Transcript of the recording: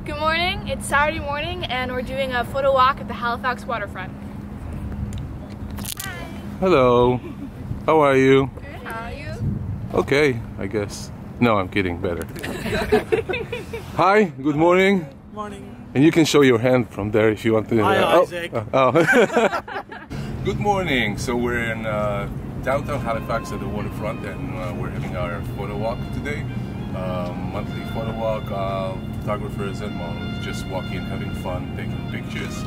Good morning, it's Saturday morning and we're doing a photo walk at the Halifax waterfront. Hi. Hello. How are you? Good, how are you? Okay, I guess. No, I'm kidding, better. Hi, good morning. Morning. And you can show your hand from there if you want to. Hi, Isaac. Good morning. So we're in downtown Halifax at the waterfront and we're having our photo walk today. Monthly photo walk, photographers and models just walking, having fun, taking pictures.